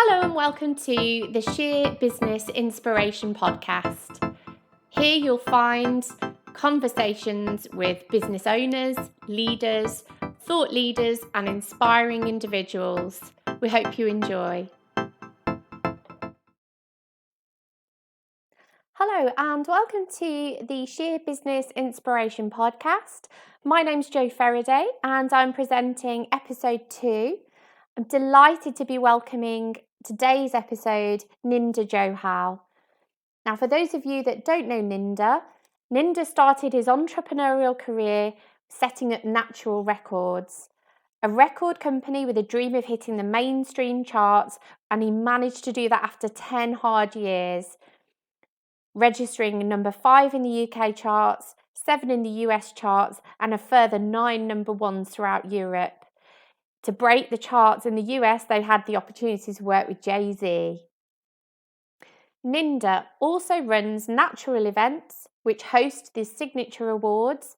Hello and welcome to the Sheer Business Inspiration Podcast. Here you'll find conversations with business owners, leaders, thought leaders and inspiring individuals. We hope you enjoy. Hello and welcome to the Sheer Business Inspiration Podcast. My name's Jo Ferreday and I'm presenting episode 2. I'm delighted to be welcoming today's episode, Ninder Johal. Now, for those of you that don't know Ninder started his entrepreneurial career setting up Nachural Records, a record company with a dream of hitting the mainstream charts, and he managed to do that after 10 hard years, registering number 5 in the UK charts, 7 in the US charts, and a further 9 number 1s throughout Europe. To break the charts in the US, they had the opportunity to work with Jay-Z. Ninder also runs Nachural Events, which host the Signature Awards,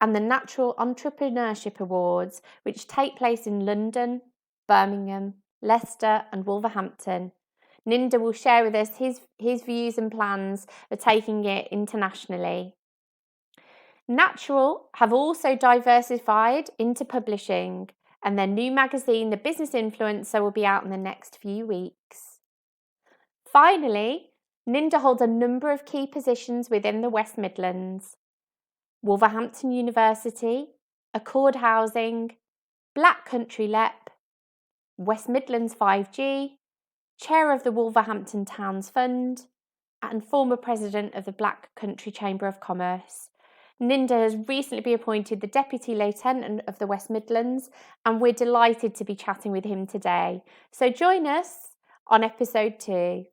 and the Nachural Entrepreneurship Awards, which take place in London, Birmingham, Leicester and Wolverhampton. Ninder will share with us his views and plans for taking it internationally. Nachural have also diversified into publishing, and their new magazine, The Business Influencer, will be out in the next few weeks. Finally, Ninder holds a number of key positions within the West Midlands: Wolverhampton University, Accord Housing, Black Country LEP, West Midlands 5G, Chair of the Wolverhampton Towns Fund, and former President of the Black Country Chamber of Commerce. Ninder has recently been appointed the Deputy Lieutenant of the West Midlands, and we're delighted to be chatting with him today. So join us on episode 2.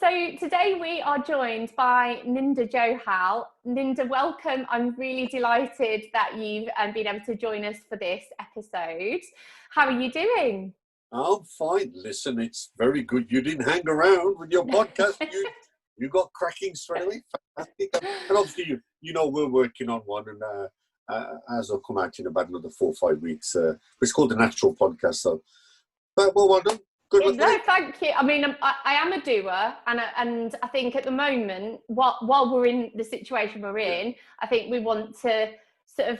So today we are joined by Ninder Johal. Ninder, welcome. I'm really delighted that you've been able to join us for this episode. How are you doing? I'm fine. Listen, it's very good. You didn't hang around with your podcast. You got cracking straight away. Fantastic. And obviously, you know, we're working on one, and as I'll come out in about another 4 or 5 weeks. It's called the Nachural Podcast. So, well done. Good luck. No, thank you. I mean, I am a doer, and I think at the moment, while we're in the situation we're in, I think we want to sort of,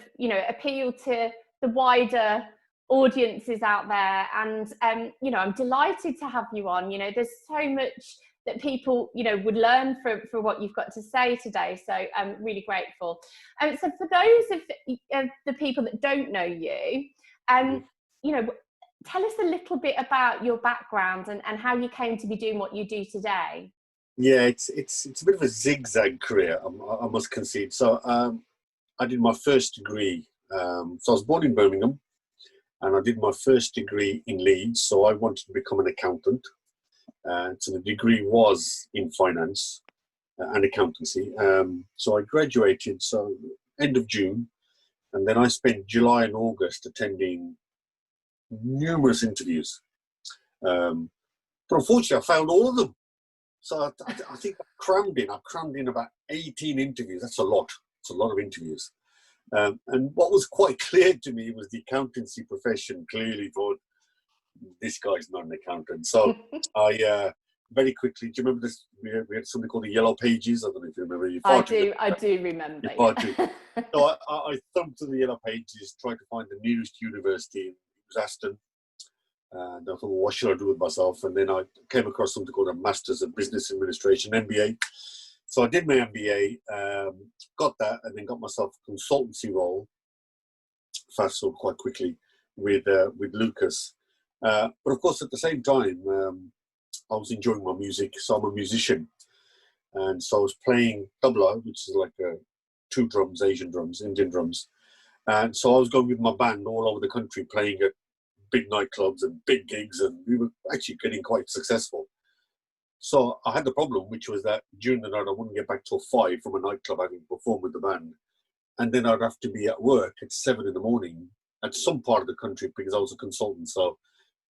appeal to the wider audiences out there. And, I'm delighted to have you on. There's so much that people, would learn from what you've got to say today. So I'm really grateful. So for those of the people that don't know you, tell us a little bit about your background and how you came to be doing what you do today. Yeah, it's a bit of a zigzag career, I must concede. So I did my first degree. So I was born in Birmingham, and I did my first degree in Leeds. So I wanted to become an accountant. So the degree was in finance and accountancy. So I graduated, so end of June, and then I spent July and August attending numerous interviews. But unfortunately, I failed all of them. So I think I crammed in about 18 interviews. That's a lot. It's a lot of interviews. And what was quite clear to me was the accountancy profession clearly thought, this guy's not an accountant. So I very quickly, do you remember this? We had something called the Yellow Pages. I don't know if you remember. I do remember. So I thumbed through the Yellow Pages, tried to find the nearest university. It was Aston. And I thought, well, what should I do with myself? And then I came across something called a Masters of Business Administration, MBA. So I did my MBA, got that, and then got myself a consultancy role, fast forward quite quickly, with Lucas. But of course, at the same time, I was enjoying my music, so I'm a musician. And so I was playing tabla, which is like 2 drums, Asian drums, Indian drums. And so I was going with my band all over the country, playing at big nightclubs and big gigs, and we were actually getting quite successful. So I had the problem, which was that during the night, I wouldn't get back till 5 from a nightclub having performed with the band. And then I'd have to be at work at 7 in the morning at some part of the country because I was a consultant. So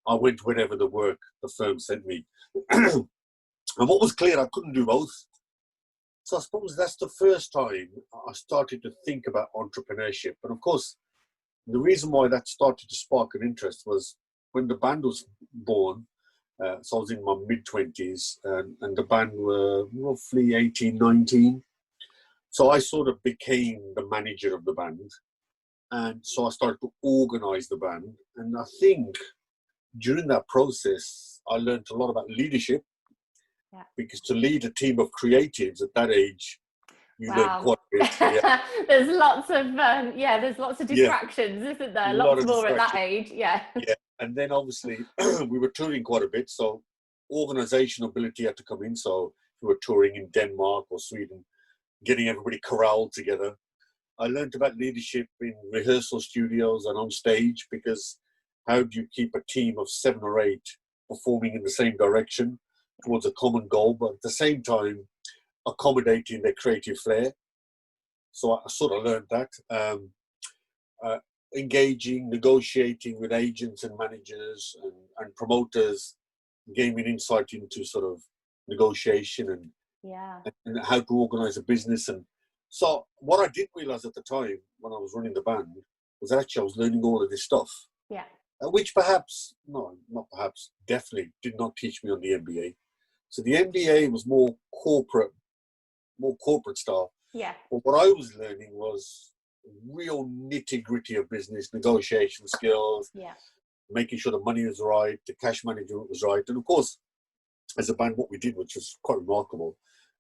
I went wherever the work the firm sent me. And what was clear, I couldn't do both. So I suppose that's the first time I started to think about entrepreneurship. And of course, the reason why that started to spark an interest was when the band was born, so I was in my mid-20s, and the band were roughly 18, 19. So I sort of became the manager of the band. And so I started to organize the band. And I think during that process, I learned a lot about leadership. Yeah. Because to lead a team of creatives at that age, you learn quite a bit. Yeah. There's lots of distractions, isn't there? Lots more at that age. Yeah. And then obviously we were touring quite a bit, so organizational ability had to come in. So we were touring in Denmark or Sweden, getting everybody corralled together. I learned about leadership in rehearsal studios and on stage, because how do you keep a team of 7 or 8 performing in the same direction towards a common goal, but at the same time accommodating their creative flair? So I sort of learned that. Engaging, negotiating with agents and managers and promoters, gave me an insight into sort of negotiation and how to organize a business. And so what I didn't realize at the time when I was running the band was actually I was learning all of this stuff. Yeah. Which definitely did not teach me on the MBA. So the MBA was more corporate style. Yeah. But what I was learning was real nitty-gritty of business, negotiation skills, making sure the money was right, the cash management was right. And of course, as a band, what we did, which was quite remarkable,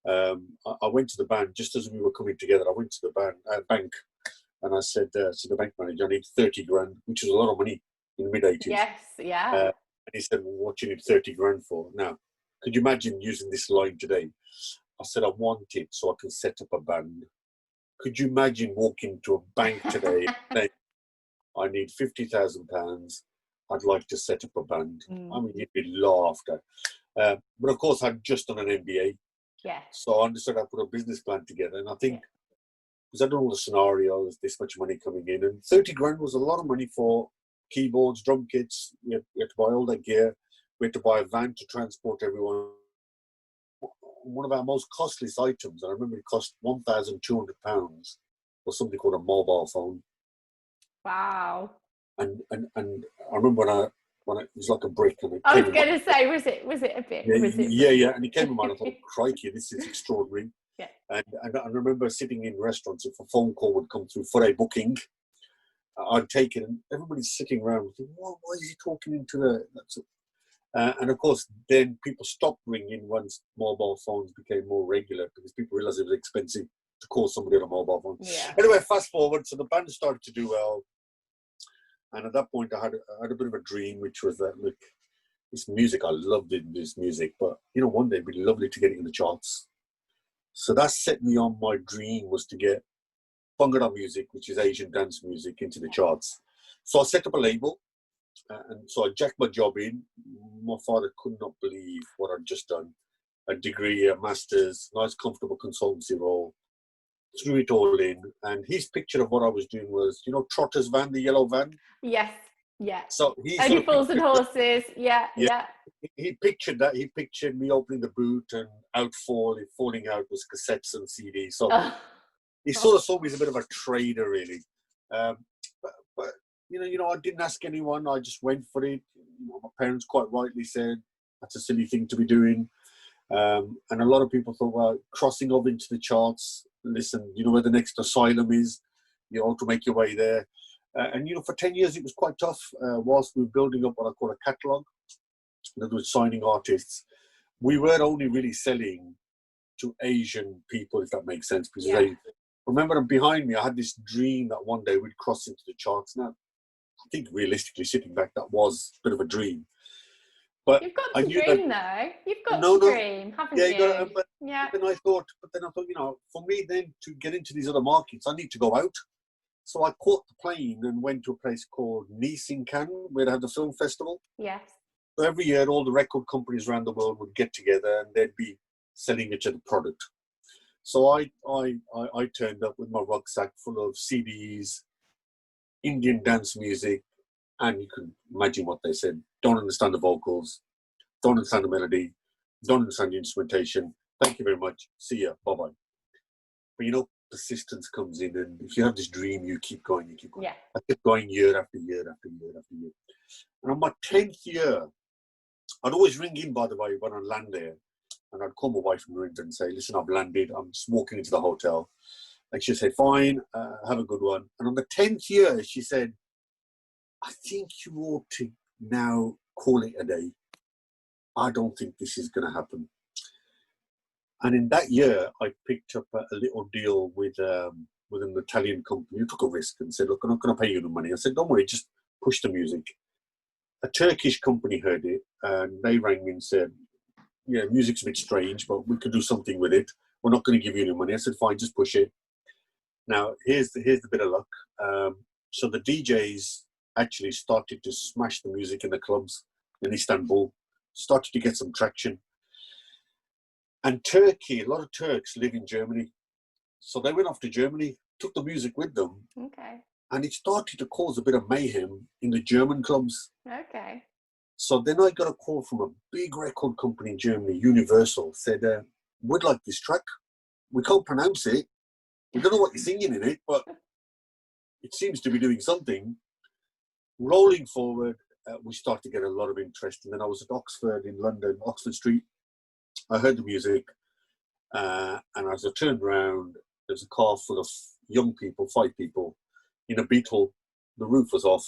I went to the band just as we were coming together. I went to the bank and I said to the bank manager, I need 30 grand, which was a lot of money in the mid-80s. Yes, yeah. And he said, well, what do you need 30 grand for? Now, could you imagine using this line today? I said, I want it so I can set up a band. Could you imagine walking to a bank today and saying, I need £50,000. I'd like to set up a band. I mean, you'd be laughed at. But of course, I'd just done an MBA. Yeah. So I understood how to put a business plan together. And I think, because I done all the scenarios, this much money coming in, and 30 grand was a lot of money for keyboards, drum kits. We had to buy all that gear. We had to buy a van to transport everyone. One of our most costliest items, and I remember it cost £1,200 for something called a mobile phone. Wow. And I remember when it was like a brick. And I was going to say, was it a bit? Yeah. And it came in mind. I thought, crikey, this is extraordinary. Yeah. And I remember sitting in restaurants. If a phone call would come through for a booking, I'd take it, and everybody's sitting around thinking, why is he talking into the... and of course, then people stopped ringing once mobile phones became more regular, because people realized it was expensive to call somebody on a mobile phone. Yeah. Anyway, fast forward, so the band started to do well. And at that point, I had a bit of a dream, which was that, look, this music, I loved this music, but, one day it'd be lovely to get it in the charts. So that set me on my dream, was to get Bhangra music, which is Asian dance music, into the charts. So I set up a label. And so I jacked my job in. My father could not believe what I'd just done. A degree, a master's, nice comfortable consultancy role. Threw it all in. And his picture of what I was doing was, Trotter's van, the yellow van? Yes, yeah. So he Only Fools and Horses, yeah. He pictured that. He pictured me opening the boot and falling out was cassettes and CDs. So he sort of saw me as a bit of a trader, really. But I didn't ask anyone. I just went for it. My parents quite rightly said that's a silly thing to be doing. And a lot of people thought, well, crossing over into the charts, listen, where the next asylum is, you ought to make your way there. And for 10 years, it was quite tough whilst we were building up what I call a catalogue. In other words, signing artists. We were only really selling to Asian people, if that makes sense. Because remember, behind me, I had this dream that one day we'd cross into the charts. Now, I think realistically, sitting back, that was a bit of a dream. But you've got to dream, though. You've got to dream, haven't you? But then I thought, for me then to get into these other markets, I need to go out. So I caught the plane and went to a place called Nice in Cannes, where they have the film festival. Yes. So every year, all the record companies around the world would get together and they'd be selling each other product. So I turned up with my rucksack full of CDs, Indian dance music, and you can imagine what they said. Don't understand the vocals, don't understand the melody, don't understand the instrumentation. Thank you very much. See ya. Bye-bye. But persistence comes in, and if you have this dream, you keep going, you keep going. Yeah. I kept going year after year after year after year. And on my 10th year, I'd always ring in, by the way, when I land there, and I'd call my wife from Ninder and say, listen, I've landed, I'm just walking into the hotel. And she'd say, fine, have a good one. And on the 10th year, she said, I think you ought to now call it a day. I don't think this is going to happen. And in that year, I picked up a little deal with an Italian company who took a risk and said, look, I'm not going to pay you the money. I said, don't worry, just push the music. A Turkish company heard it, and they rang me and said, yeah, music's a bit strange, but we could do something with it. We're not going to give you any money. I said, fine, just push it. Now, here's the bit of luck. So the DJs actually started to smash the music in the clubs in Istanbul, started to get some traction. And Turkey, a lot of Turks live in Germany. So they went off to Germany, took the music with them. Okay. And it started to cause a bit of mayhem in the German clubs. Okay. So then I got a call from a big record company in Germany, Universal, said, we'd like this track. We can't pronounce it. We don't know what you're singing in it, but it seems to be doing something. Rolling forward, we started to get a lot of interest. And then I was at Oxford in London, Oxford Street. I heard the music, and as I turned around, there's a car full of young people, 5 people, in a Beetle. The roof was off.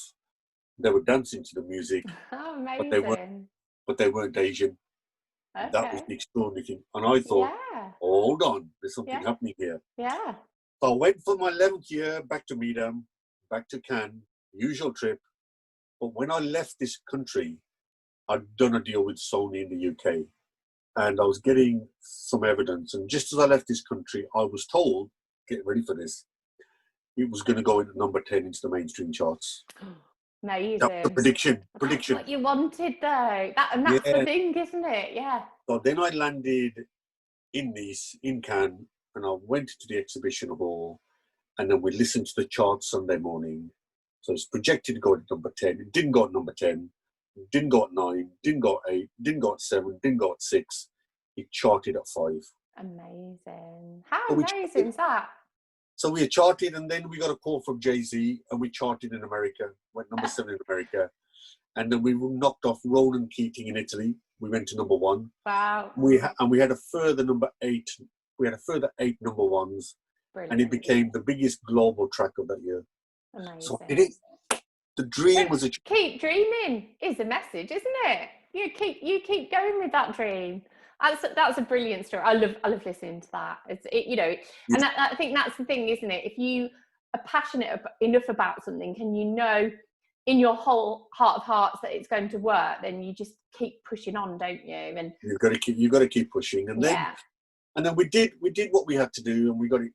They were dancing to the music. Oh, amazing. But they weren't Asian. Okay. That was the extraordinary thing. And I thought, hold on, there's something happening here. Yeah. So I went for my 11th year back to Medam, back to Cannes, usual trip. But when I left this country, I'd done a deal with Sony in the UK. And I was getting some evidence. And just as I left this country, I was told, get ready for this, it was going to go into number 10 into the mainstream charts. Amazing. That was the prediction. That's what you wanted, though. That's the thing, isn't it? Yeah. So then I landed in Nice, in Cannes, and I went to the exhibition hall, and then we listened to the charts Sunday morning. So it's projected to go to number 10. It didn't go at number 10. It didn't go at 9. Didn't go at 8. Didn't go at 7. Didn't go at 6. It charted at 5. Amazing. How amazing is that? So we had charted, and then we got a call from Jay-Z, and we charted in America, went number 7 in America. And then we knocked off Ronan Keating in Italy. We went to number 1. Wow. We had a further number 8. We had a further 8 number 1s. Brilliant. And it became the biggest global track of that year. Amazing. So the dream was keep dreaming is the message, isn't it? You keep going with that dream. That's a brilliant story. I love listening to that. And I think that's the thing, isn't it? If you are passionate enough about something, and you know in your whole heart of hearts that it's going to work, then you just keep pushing on, don't you? And you've got to keep pushing. And then we did what we had to do, and we got it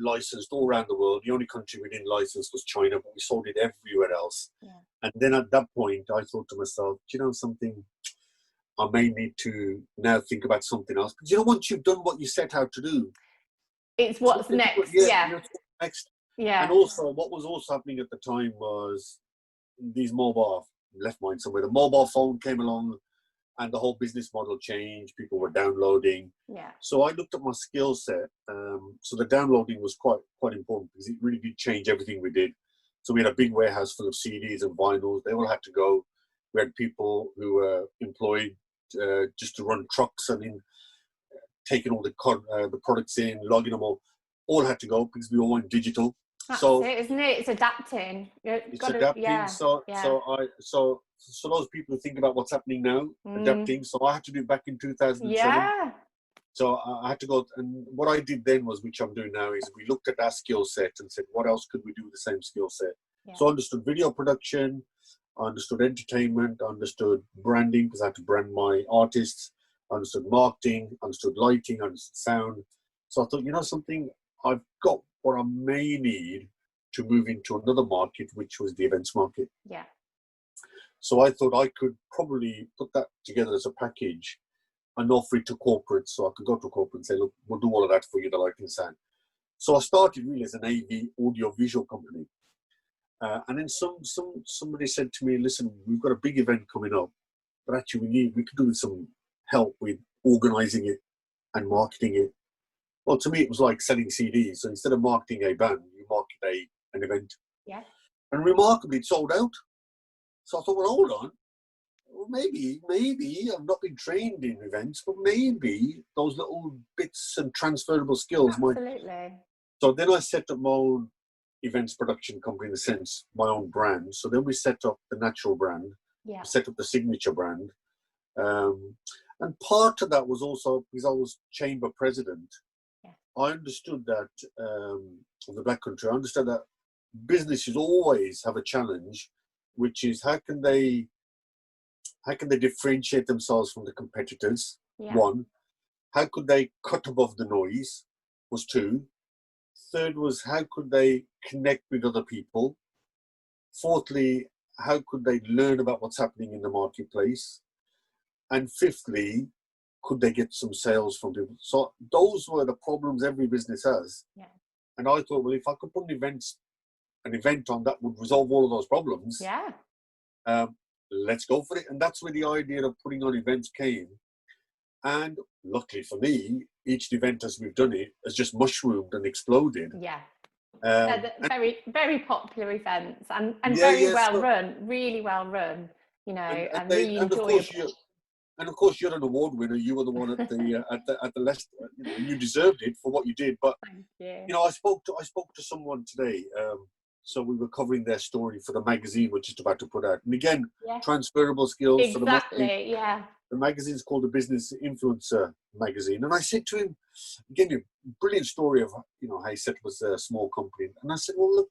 licensed all around the world. The only country we didn't license was China, but we sold it everywhere else. Yeah. And then at that point, I thought to myself, do you know something? I may need to now think about something else. Because once you've done what you set out to do, it's what's next. Next. Yeah. And also, what was also happening at the time was these mobile, left mine somewhere, the mobile phone came along, and the whole business model changed. People were downloading. Yeah. So I looked at my skill set. So the downloading was quite important, because it really did change everything we did. So we had a big warehouse full of CDs and vinyls. They all had to go. We had people who were employed just to run trucks and taking all the products in, logging them all had to go, because we all went digital. That's it, isn't it? It's adapting. Adapting. So those people who think about what's happening now, adapting. So I had to do it back in 2007. Yeah. So I had to go, and what I did then was, which I'm doing now, is we looked at our skill set and said, what else could we do with the same skill set? Yeah. So I understood video production, I understood entertainment, I understood branding, because I had to brand my artists, I understood marketing, I understood lighting, I understood sound. So I thought, something, I've got what I may need to move into another market, which was the events market. Yeah. So I thought I could probably put that together as a package and offer it to corporates. So I could go to a corporate and say, look, we'll do all of that for you, the lighting sound. So I started really as an AV audio visual company. And then somebody said to me, listen, we've got a big event coming up, but actually we could do with some help with organizing it and marketing it. Well, to me, it was like selling CDs. So instead of marketing a band, you market an event. Yeah. And remarkably, it sold out. So I thought, well, hold on. Well, maybe I've not been trained in events, but maybe those little bits and transferable skills Absolutely. So then I set up my own events production company, in a sense, my own brand. So then we set up the Nachural brand, set up the signature brand. And part of that was also because I was chamber president. Yeah. I understood that of the Black Country, I understood that businesses always have a challenge, which is how can they differentiate themselves from the competitors? Yeah. One, how could they cut above the noise? Was two. Third was how could they connect with other people? Fourthly, how could they learn about what's happening in the marketplace? And fifthly, could they get some sales from people? So those were the problems every business has. Yeah. And I thought, well, if I could put an event on that would resolve all of those problems, let's go for it. And that's where the idea of putting on events came. And luckily for me, each event as we've done it has just mushroomed and exploded. Yeah. Very, very popular events and run, really well run, and really enjoyable. And of course, you're an award winner. You were the one at the at the Leicester. You deserved it for what you did. But thank you. I spoke to someone today. So we were covering their story for the magazine, which is about to put out. And again, transferable skills. Exactly. The magazine's called the Business Influencer magazine. And I said to him, again, a brilliant story of how he set up a small company. And I said, well, look,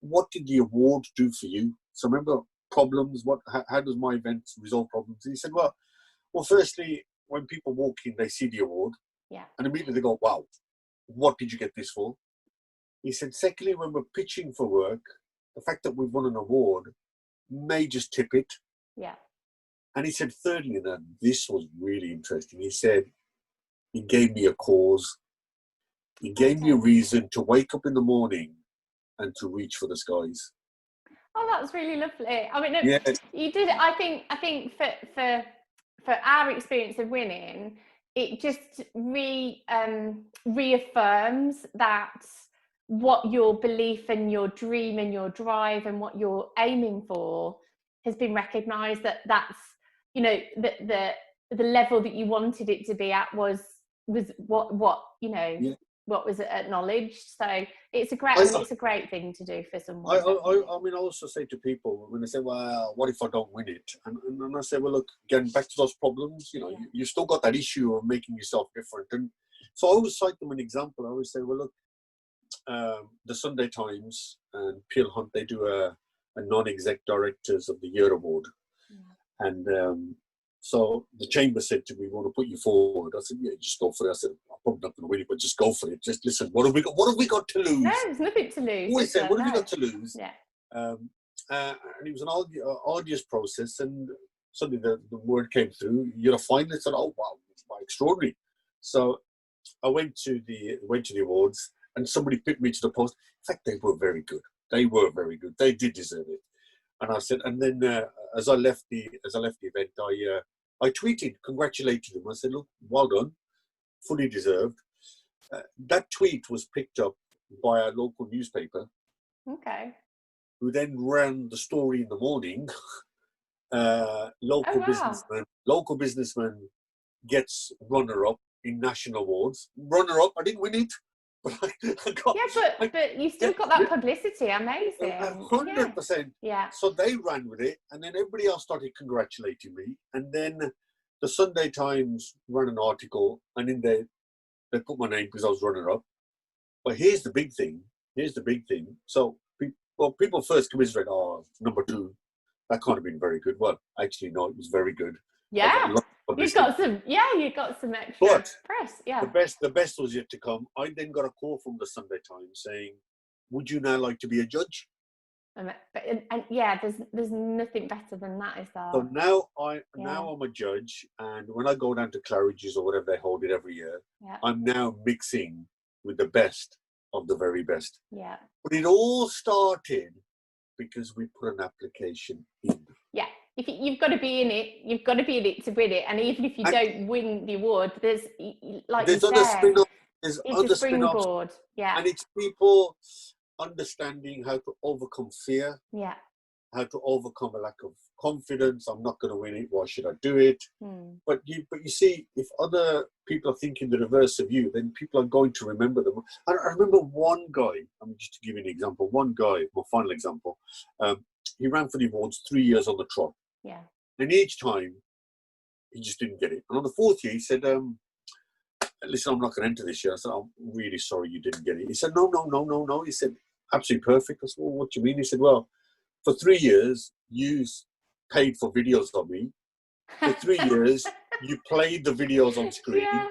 what did the award do for you? So remember problems. How does my event resolve problems? And he said, well, firstly, when people walk in, they see the award, and immediately they go, wow, what did you get this for? He said, secondly, when we're pitching for work, the fact that we've won an award may just tip it. Yeah. And he said, thirdly, and this was really interesting, he said, he gave me a cause. He gave me a reason to wake up in the morning and to reach for the skies. Oh, that's really lovely. I mean, you did it. I think for our experience of winning, it just reaffirms that what your belief and your dream and your drive and what you're aiming for has been recognised. That's the level that you wanted it to be at was what what was acknowledged. So it's a great thing to do for someone. I mean, I also say to people when they say, well, what if I don't win it? And I say, well, look, getting back to those problems, you still got that issue of making yourself different. And so I always cite them an example. I always say, well, look, the Sunday Times and Peel Hunt, they do a non-exec directors of the year award. Yeah. And so the chamber said to me, we want to put you forward. I said, yeah, just go for it. I said, I'm probably not going to win it, but just go for it. Just listen, what have we got to lose? No, there's nothing to lose. Always say, what have we got to lose? Yeah. And it was an arduous process, and suddenly the word came through. You're a finalist. And oh wow, extraordinary. So I went to the awards, and somebody picked me to the post. In fact, they were very good. They did deserve it. And I said, and then as I left the event, I tweeted, congratulated them. I said, look, well done, fully deserved. That tweet was picked up by our local newspaper. Okay. Who then ran the story in the morning. Local businessman gets runner-up in national awards. Runner-up, I didn't win it. But I got, but you still got that publicity. Amazing. 100%. Yeah. So they ran with it, and then everybody else started congratulating me. And then the Sunday Times ran an article, and in there they put my name because I was runner-up. But here's the big thing. So people first commiserate, number 2. That can't have been very good. Well, actually, no, it was very good. Yeah. You got some extra press. Yeah. The best was yet to come. I then got a call from the Sunday Times saying, would you now like to be a judge? And there's nothing better than that, is there? So now I'm a judge, and when I go down to Claridge's or whatever they hold it every year, I'm now mixing with the best of the very best. Yeah. But it all started because we put an application in. Yeah. If you've got to be in it, you've got to be in it to win it. And even if you don't win the award, there's there's It's a other spin-offs, springboard. Yeah. and it's people understanding how to overcome fear, Yeah. how to overcome a lack of confidence. I'm not going to win it. Why should I do it? But you see, if other people are thinking the reverse of you, then people are going to remember them. I remember one guy. Just to give you an example. One guy, my final example. He ran for the awards 3 years on the trot. Yeah. And each time, he just didn't get it. And on the fourth year, he said, "Listen, I'm not going to enter this year." I said, "I'm really sorry you didn't get it." He said, No. He said, "Absolutely perfect." I said, "Well, what do you mean?" He said, "Well, for 3 years, you paid for videos of me. For 3 years, you played the videos on screen. Yeah.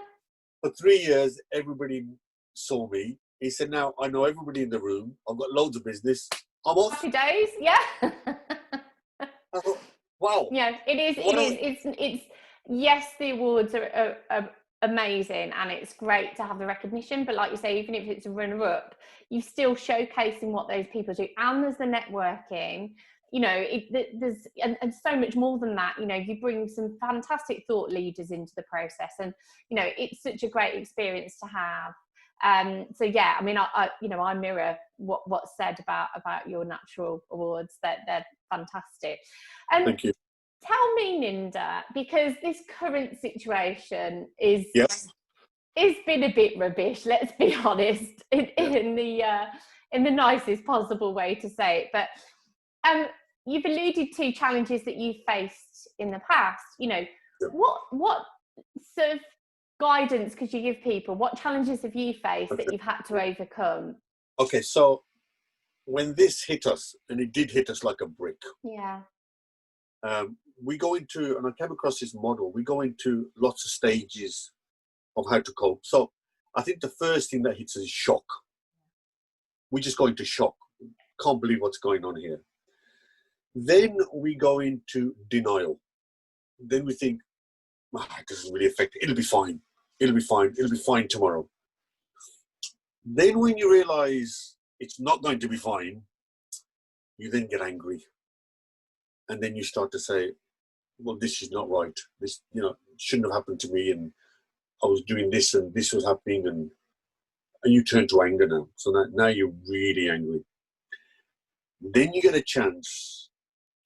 For 3 years, everybody saw me." He said, "Now I know everybody in the room. I've got loads of business. I'm off." Happy days. Yeah. I thought, wow. Yeah, it is. It's yes, the awards are amazing, and it's great to have the recognition. But like you say, even if it's a runner-up, you're still showcasing what those people do, and there's the networking. There's and so much more than that. You bring some fantastic thought leaders into the process, and it's such a great experience to have. So yeah, I mean, I mirror what's said about your Nachural Awards. That they're fantastic. Thank you. Tell me, Ninder, because this current situation is it's been a bit rubbish. Let's be honest, in the nicest possible way to say it. But you've alluded to challenges that you've faced in the past. What sort of guidance could you give people? What challenges have you faced that you've had to overcome? Okay, so when this hit us, and it did hit us like a brick. Yeah. We go into, and I came across this model, we go into lots of stages of how to cope. So I think the first thing that hits us is shock. We just go into shock. Can't believe what's going on here. Then we go into denial. Then we think, it doesn't really affect it. It'll be fine. It'll be fine. It'll be fine tomorrow. Then when you realize it's not going to be fine, you then get angry. And then you start to say, well, this is not right. This, shouldn't have happened to me. And I was doing this and this was happening. And you turn to anger now. So now you're really angry. Then you get a chance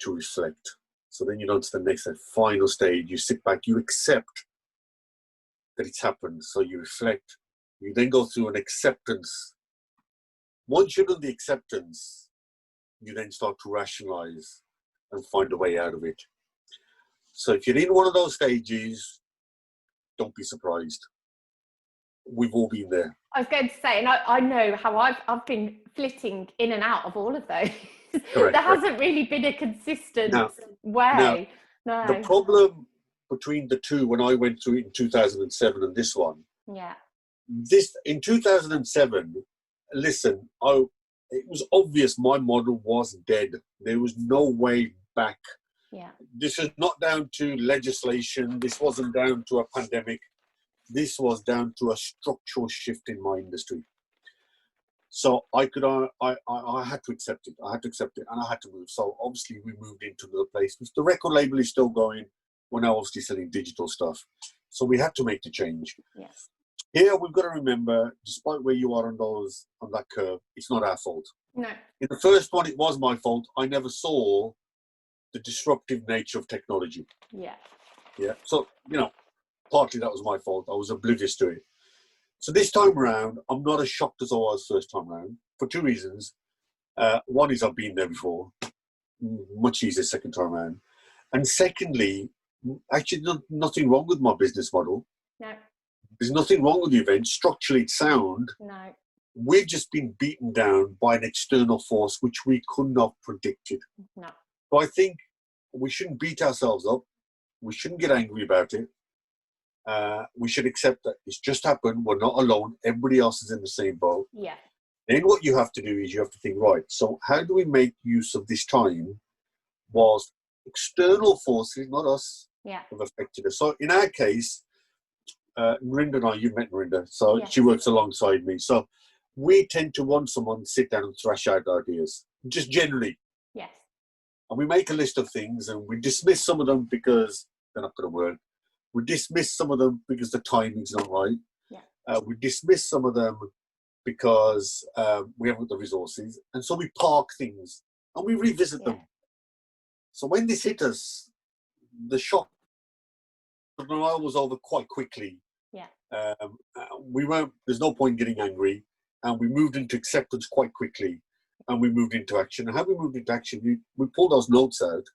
to reflect. So then you go to the next final stage. You sit back, you accept that it's happened. So you reflect. You then go through an acceptance. Once you've done the acceptance, you then start to rationalize and find a way out of it. So if you're in one of those stages, don't be surprised. We've all been there. I was going to say, and I know how I've been flitting in and out of all of those. Correct, there hasn't really been a consistent way. No. The problem between the two, when I went through it in 2007 and this one, in 2007, listen, it was obvious my model was dead. There was no way back. Yeah. This is not down to legislation. This wasn't down to a pandemic. This was down to a structural shift in my industry. So I had to accept it. I had to accept it, and I had to move. So obviously we moved into another place. The record label is still going. We're now obviously selling digital stuff. So we had to make the change. Yes. Here we've got to remember, despite where you are on that curve, it's not our fault. No. In the first one, it was my fault. I never saw the disruptive nature of technology. Yeah. Yeah. So, partly that was my fault. I was oblivious to it. So this time around, I'm not as shocked as I was first time around for two reasons. One is I've been there before, much easier second time around. And secondly, actually nothing wrong with my business model. No. There's nothing wrong with the event. Structurally, it's sound. No. We've just been beaten down by an external force which we could not have predicted. No. So I think we shouldn't beat ourselves up. We shouldn't get angry about it. We should accept that it's just happened. We're not alone. Everybody else is in the same boat. Yeah. Then what you have to do is you have to think, right, so how do we make use of this time whilst external forces, not us, have affected us? So in our case, Ninder and I, you've met Ninder, so she works alongside me. So we tend to want someone to sit down and thrash out ideas, just generally. Yes. And we make a list of things and we dismiss some of them because they're not going to work. We dismiss some of them because the timing's not right. Yeah. We dismiss some of them because we haven't got the resources. And so we park things and we revisit them. So when this hit us, the shock was over quite quickly. There's no point getting angry. And we moved into acceptance quite quickly. And we moved into action. And how we moved into action, we pulled those notes out,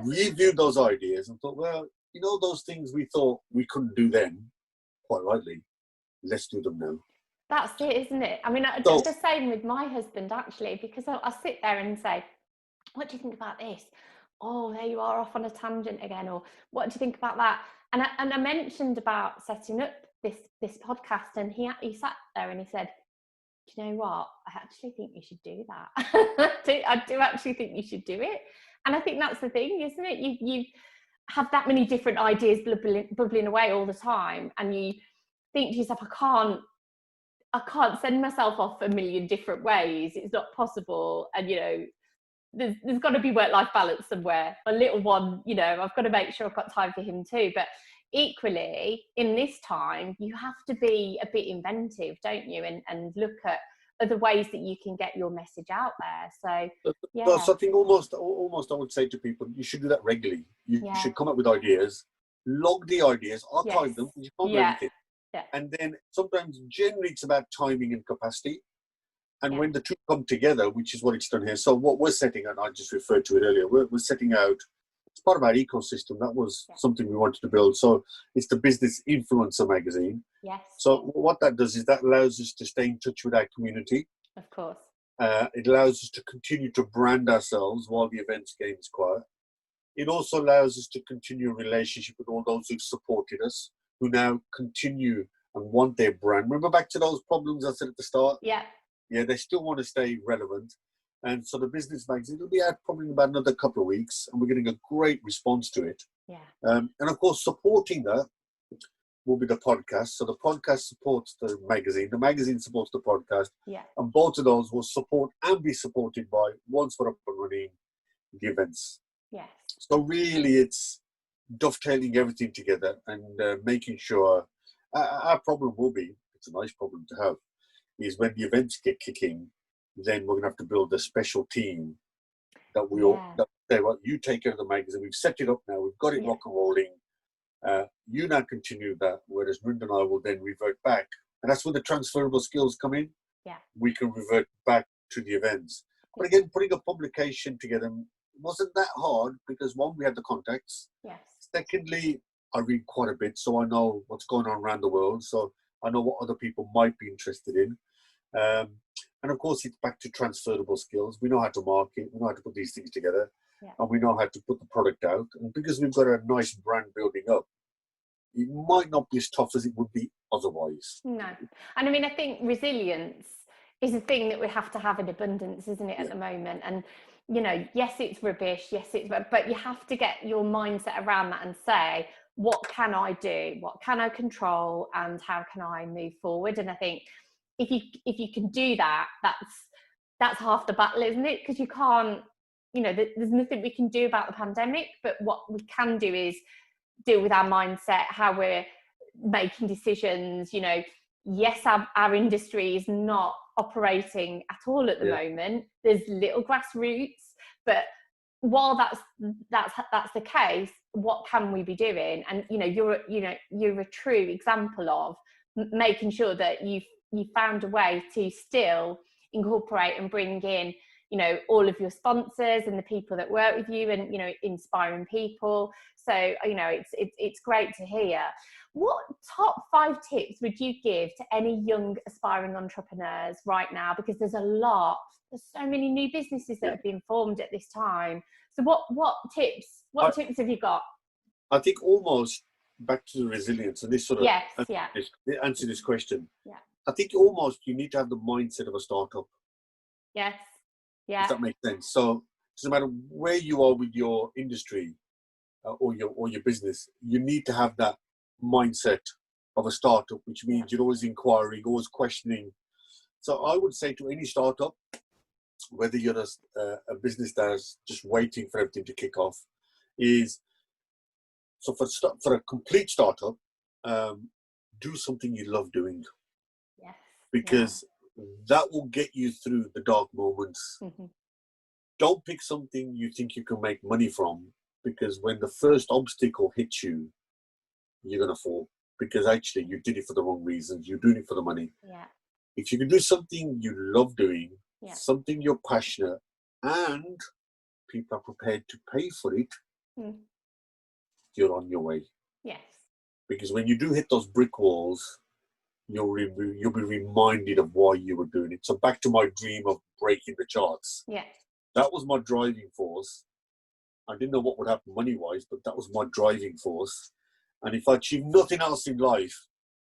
reviewed those ideas and thought, well, you know, those things we thought we couldn't do then, quite rightly, let's do them now. That's it, isn't it? I mean, the same with my husband, actually, because I'll sit there and say, what do you think about this? Oh, there you are off on a tangent again. Or what do you think about that? And I mentioned about setting up this podcast, and he sat there and he said, do you know what? I actually think you should do that. I do actually think you should do it. And I think that's the thing, isn't it? You have that many different ideas bubbling away all the time, and you think to yourself, I can't send myself off a million different ways. It's not possible. And, you know, there's got to be work-life balance somewhere. My little one, you know, I've got to make sure I've got time for him too. But equally, in this time, you have to be a bit inventive, don't you? And look at other ways that you can get your message out there. So, yeah. Well, something almost I would say to people, you should do that regularly. You should come up with ideas, log the ideas, archive them, you can't do everything. Yeah. And then sometimes, generally, it's about timing and capacity. And when the two come together, which is what it's done here. So what we're setting out, I just referred to it earlier, we're setting out, it's part of our ecosystem. That was something we wanted to build. So it's the Business Influencer magazine. Yes. So what that does is that allows us to stay in touch with our community. Of course. It allows us to continue to brand ourselves while the events game is quiet. It also allows us to continue a relationship with all those who've supported us, who now continue and want their brand. Remember back to those problems I said at the start? Yeah. Yeah, they still want to stay relevant. And so the business magazine will be out probably in about another couple of weeks, and we're getting a great response to it. Yeah. And of course, supporting that will be the podcast. So the podcast supports the magazine supports the podcast. Yeah. And both of those will support and be supported by, once we're up and running, the events. Yes. So really, it's dovetailing everything together and making sure our problem will be, it's a nice problem to have, is when the events get kicking, then we're going to have to build a special team that we all say, well, you take care of the magazine. We've set it up now. We've got it rock and rolling. You now continue that, whereas Ninder and I will then revert back. And that's where the transferable skills come in. Yeah. We can revert back to the events. But again, putting a publication together wasn't that hard because, one, we had the contacts. Yes. Secondly, I read quite a bit, so I know what's going on around the world. So I know what other people might be interested in. And of course, it's back to transferable skills. We know how to market, we know how to put these things together, and we know how to put the product out. And because we've got a nice brand building up, it might not be as tough as it would be otherwise. No. And I mean, I think resilience is a thing that we have to have in abundance, isn't it, at the moment? And, you know, yes, it's rubbish, but you have to get your mindset around that and say, what can I do? What can I control? And how can I move forward? And I think if you can do that, that's half the battle, isn't it? Because you can't, you know, there's nothing we can do about the pandemic, but what we can do is deal with our mindset, how we're making decisions. You know, yes, our industry is not operating at all at the moment. There's little grassroots, but while that's the case, what can we be doing? And you're a true example of making sure that you found a way to still incorporate and bring in, you know, all of your sponsors and the people that work with you, and, you know, inspiring people. So, you know, it's great to hear. What top 5 tips would you give to any young aspiring entrepreneurs right now? Because there's so many new businesses that have been formed at this time. So what tips have you got? I think almost back to the resilience and this sort of answer this question. Yeah. I think almost you need to have the mindset of a startup. Yes. Yeah. If that makes sense. So it doesn't matter where you are with your industry or your business, you need to have that mindset of a startup, which means you're always inquiring, always questioning. So I would say to any startup, whether you're a business that's just waiting for everything to kick off, is so for a complete startup, do something you love doing. Yes. Because that will get you through the dark moments. Mm-hmm. Don't pick something you think you can make money from, because when the first obstacle hits you, you're going to fall, because actually you did it for the wrong reasons. You're doing it for the money. Yeah. If you can do something you love doing, something you're passionate, and people are prepared to pay for it, you're on your way. Yes. Because when you do hit those brick walls, you'll be reminded of why you were doing it. So back to my dream of breaking the charts. Yeah. That was my driving force. I didn't know what would happen money-wise, but that was my driving force. And if I achieve nothing else in life,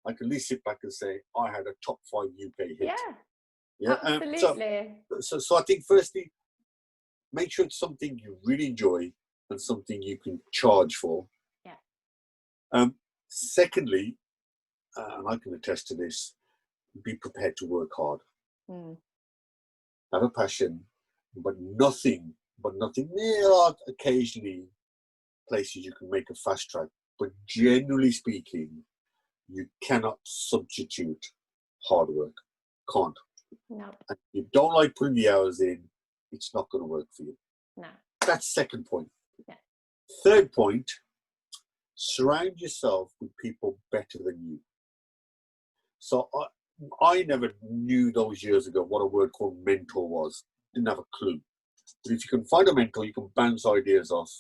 I can at least sit back and say, I had a top 5 UK hit. Yeah, absolutely. So I think firstly, make sure it's something you really enjoy and something you can charge for. Yeah. Secondly, and I can attest to this, be prepared to work hard. Have a passion, but nothing. There are occasionally places you can make a fast track, but generally speaking, you cannot substitute hard work. Can't. No. And if you don't like putting the hours in, it's not going to work for you. No. That's second point. Yeah. Third point, surround yourself with people better than you. So I never knew those years ago what a word called mentor was. Didn't have a clue. But if you can find a mentor, you can bounce ideas off.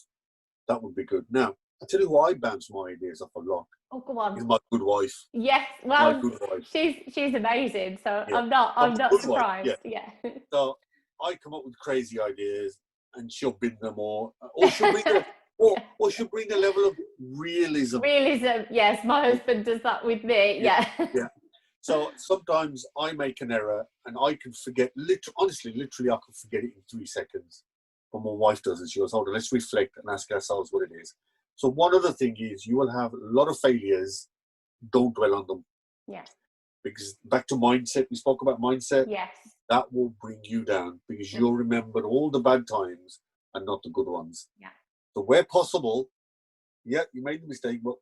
That would be good. Now, I'll tell you who I bounce my ideas off a lot. Oh, go on. Is my good wife. Yes, well, my good wife. She's amazing. So yeah. I'm not surprised. Wife, yeah. So I come up with crazy ideas, and she'll bin them all, or she'll bring them. Or she'll bring a level of realism. Yes. My husband does that with me. Yeah. So sometimes I make an error and I can forget, literally I can forget it in 3 seconds. But my wife doesn't. She goes, hold on, let's reflect and ask ourselves what it is. So one other thing is you will have a lot of failures. Don't dwell on them. Yeah. Because back to mindset, we spoke about mindset. Yes. That will bring you down because you'll remember all the bad times and not the good ones. Yeah. So where possible, you made the mistake, but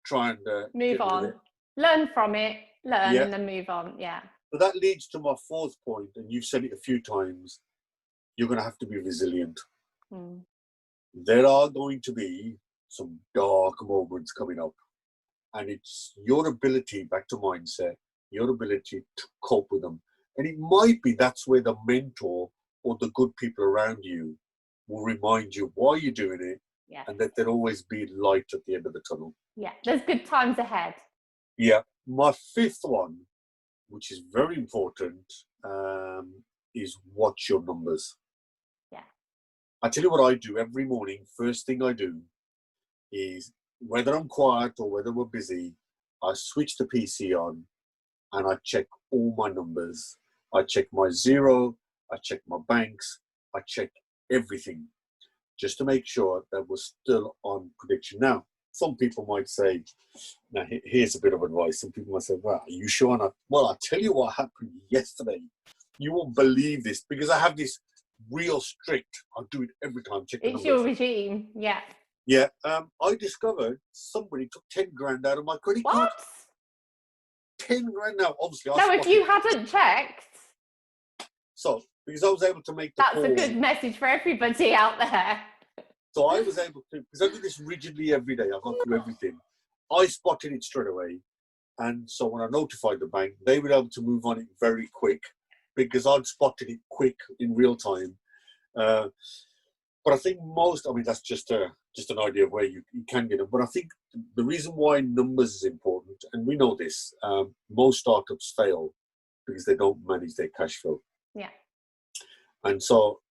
try and move on. Learn from it, and then move on. Yeah. But that leads to my fourth point, and you've said it a few times. You're going to have to be resilient. There are going to be some dark moments coming up, and it's your ability, back to mindset, your ability to cope with them. And it might be that's where the mentor or the good people around you will remind you why you're doing it, and that there'll always be light at the end of the tunnel. Yeah, there's good times ahead. Yeah. My fifth one, which is very important, is watch your numbers. Yeah. I tell you what I do every morning. First thing I do is, whether I'm quiet or whether we're busy, I switch the PC on and I check all my numbers. I check my zero, I check my banks, I check everything just to make sure that we're still on prediction. Now, some people might say, now here's a bit of advice. Some people might say, well, are you sure not? Well, I'll tell you what happened yesterday. You won't believe this because I have this real strict, I'll do it every time. Check the numbers. It's your regime, yeah. Yeah, I discovered somebody took 10 grand out of my credit card. What? 10 grand now, obviously. No, if you hadn't checked. So, because I was able to make the That's call. A good message for everybody out there. So I was able to, because I do this rigidly every day, I've gone through everything. I spotted it straight away. And so when I notified the bank, they were able to move on it very quick because I'd spotted it quick in real time. But I think that's just an idea of where you can get them. But I think the reason why numbers is important, and we know this, most startups fail because they don't manage their cash flow. Yeah. And so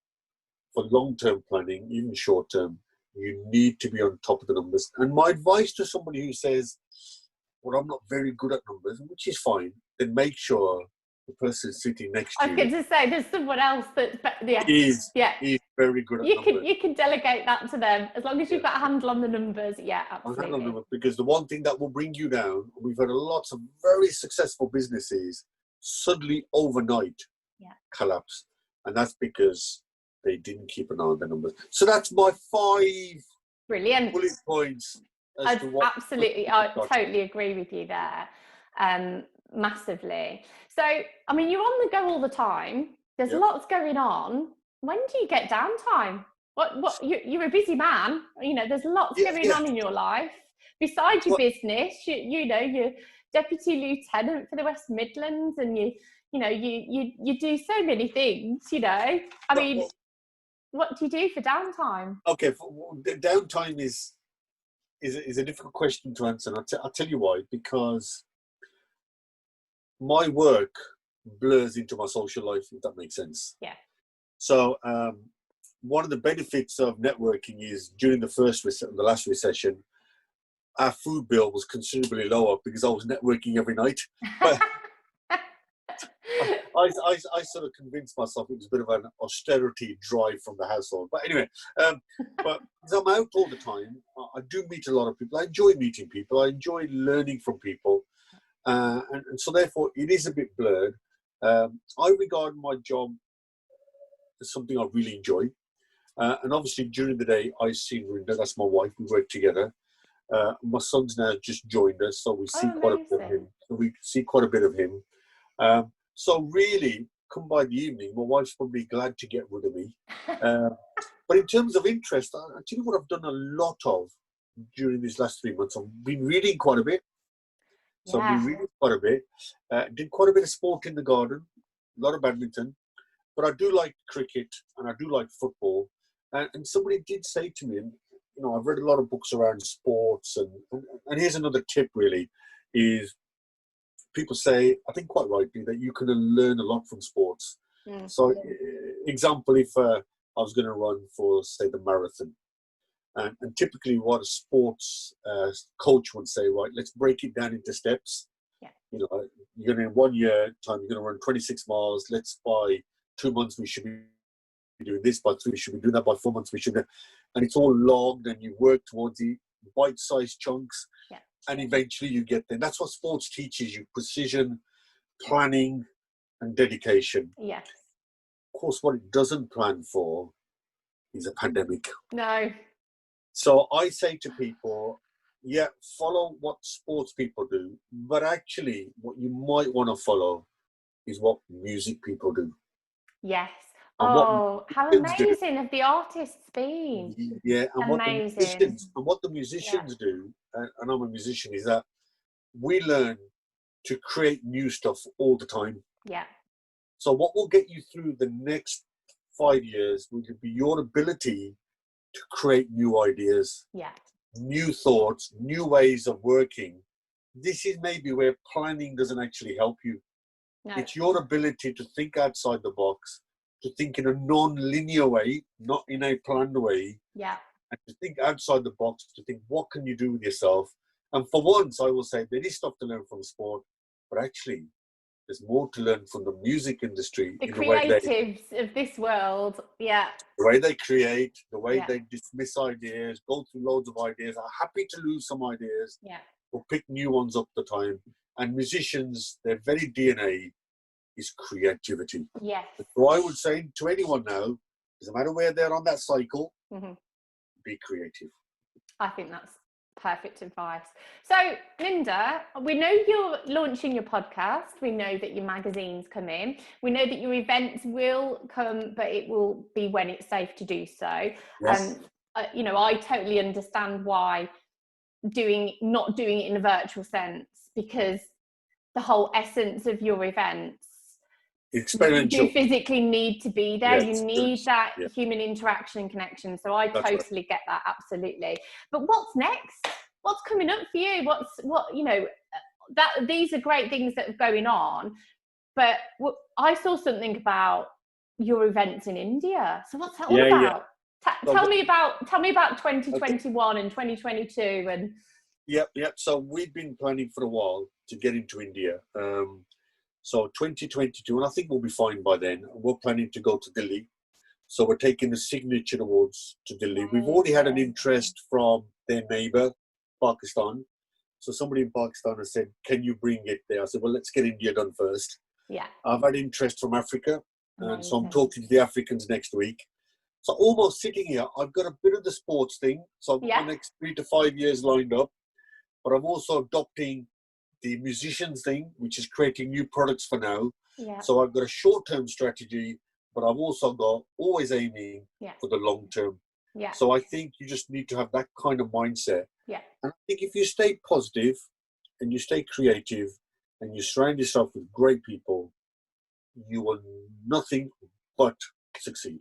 for long-term planning, even short-term, you need to be on top of the numbers. And my advice to somebody who says, well, I'm not very good at numbers, which is fine, then make sure the person sitting next to you. I was going to say, there's someone else that's is very good at numbers. You can delegate that to them as long as you've got a handle on the numbers. Yeah, absolutely. Because the one thing that will bring you down, we've had lots of very successful businesses suddenly overnight collapse, and that's because they didn't keep an eye on the numbers. So that's my 5 brilliant bullet points as to what. Absolutely, I totally agree with you there, massively. So, I mean, you're on the go all the time. There's lots going on. When do you get downtime? You're a busy man. You know, there's lots going on in your life besides your business. You know, you're deputy lieutenant for the West Midlands, and you do so many things. You know, I mean, what do you do for downtime? Okay, downtime is a difficult question to answer. And I'll tell you why. Because my work blurs into my social life, if that makes sense. Yeah. So one of the benefits of networking is during the last recession, our food bill was considerably lower because I was networking every night. I sort of convinced myself it was a bit of an austerity drive from the household. But anyway, but I'm out all the time. I do meet a lot of people. I enjoy meeting people. I enjoy learning from people. And so therefore, it is a bit blurred. I regard my job as something I really enjoy. And obviously, during the day, I see Ninder, that's my wife. We work together. My son's now just joined us, so we see quite a bit of him. So really, come by the evening, my wife's probably glad to get rid of me. But in terms of interest, I tell you what I've done a lot of during these last 3 months. I've been reading quite a bit. So I've been reading quite a bit. Did quite a bit of sport in the garden, a lot of badminton. But I do like cricket and I do like football. And somebody did say to me, and you know, I've read a lot of books around sports, and here's another tip really, is people say, I think quite rightly, that you can learn a lot from sports. So example, if I was going to run for, say, the marathon, and typically what a sports coach would say, right, let's break it down into steps. You know, you're going to, in 1 year time, you're going to run 26 miles. Let's by 2 months, we should be doing this. By 3, we should be doing that. By 4 months, we should. And it's all logged, and you work towards the bite-sized chunks. And eventually you get there. That's what sports teaches you: precision, planning, and dedication. Yes. Of course, what it doesn't plan for is a pandemic. No. So I say to people, follow what sports people do, but actually what you might want to follow is what music people do. Yes. Oh, how amazing have the artists been? Yeah, and amazing. what the musicians do, and I'm a musician, is that we learn to create new stuff all the time. Yeah. So what will get you through the next 5 years will be your ability to create new ideas, new thoughts, new ways of working. This is maybe where planning doesn't actually help you. No. It's your ability to think outside the box, to think in a non-linear way, not in a planned way. Yeah. And to think outside the box, to think, what can you do with yourself? And for once, I will say there is stuff to learn from sport, but actually there's more to learn from the music industry. The creatives of this world, The way they create, the way they dismiss ideas, go through loads of ideas, are happy to lose some ideas, or pick new ones up the time. And musicians, their very DNA is creativity. Yes. So I would say to anyone now, doesn't matter where they're on that cycle, be creative. I think that's perfect advice. So, Ninder, we know you're launching your podcast. We know that your magazine's come in. We know that your events will come, but it will be when it's safe to do so. Yes. You know, I totally understand why not doing it in a virtual sense, because the whole essence of your events, experiential. You physically need to be there. You need that human interaction and connection. So I totally get that, absolutely. But what's next? What's coming up for you? These are great things that are going on. But I saw something about your events in India. So what's that all about? Tell me about 2021 and 2022 and. Yep. So we've been planning for a while to get into India. So 2022, and I think we'll be fine by then. We're planning to go to Delhi. So we're taking the Signature Awards to Delhi. We've already had an interest from their neighbour, Pakistan. So somebody in Pakistan has said, can you bring it there? I said, well, let's get India done first. Yeah. I've had interest from Africa. And so I'm talking to the Africans next week. So almost sitting here, I've got a bit of the sports thing. So I've got Yeah. the next 3 to 5 years lined up. But I'm also adopting the musicians thing, which is creating new products for now. Yeah. So I've got a short-term strategy, but I've also got always aiming for the long term. Yeah. So I think you just need to have that kind of mindset. Yeah. And I think if you stay positive and you stay creative and you surround yourself with great people, you will nothing but succeed.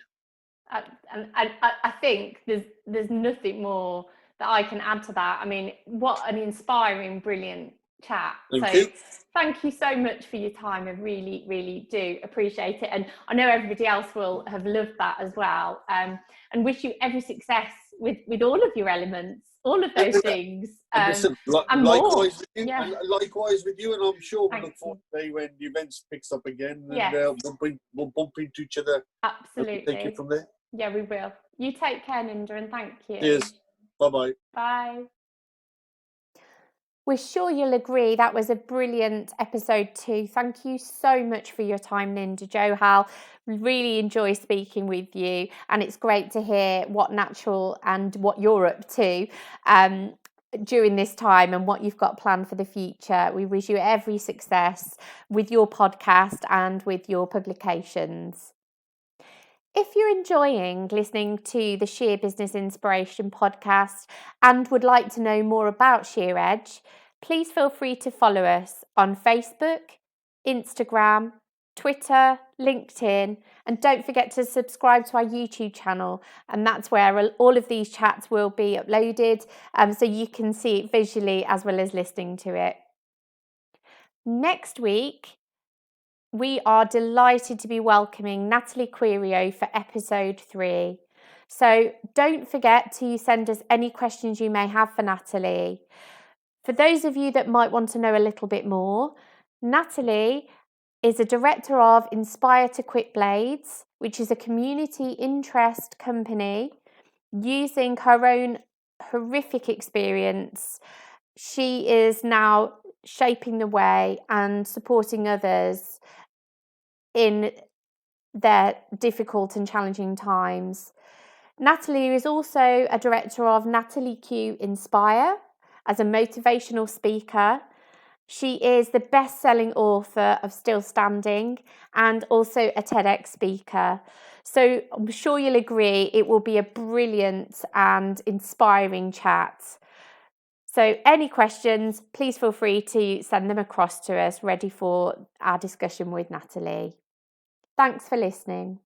And I think there's nothing more that I can add to that. I mean, what an inspiring, brilliant chat. Thank you. Thank you so much for your time. I really, really do appreciate it. And I know everybody else will have loved that as well. And wish you every success with all of your elements, all of those things. And listen, and likewise more. with you, Yeah. and likewise with you, and I'm sure we'll Thank look forward you. to the day when the events picks up again, and Yes. we'll bump into each other. Absolutely. Take it from there. Yeah, we will. You take care, Ninder, and thank you. Cheers. Bye-bye. Bye. We're sure you'll agree that was a brilliant episode 2. Thank you so much for your time, Ninder Johal. Really enjoy speaking with you, and it's great to hear what Nachural and what you're up to during this time and what you've got planned for the future. We wish you every success with your podcast and with your publications. If you're enjoying listening to the Sheer Business Inspiration podcast and would like to know more about Sheer Edge, please feel free to follow us on Facebook, Instagram, Twitter, LinkedIn, and don't forget to subscribe to our YouTube channel, and that's where all of these chats will be uploaded, so you can see it visually as well as listening to it. Next week, we are delighted to be welcoming Natalie Quirio for episode 3. So don't forget to send us any questions you may have for Natalie. For those of you that might want to know a little bit more, Natalie is a director of Inspire to Quit Blades, which is a community interest company. Using her own horrific experience, she is now shaping the way and supporting others in their difficult and challenging times. Natalie is also a director of Natalie Q Inspire as a motivational speaker. She is the best-selling author of Still Standing and also a TEDx speaker. So I'm sure you'll agree it will be a brilliant and inspiring chat. So any questions, please feel free to send them across to us, ready for our discussion with Natalie. Thanks for listening.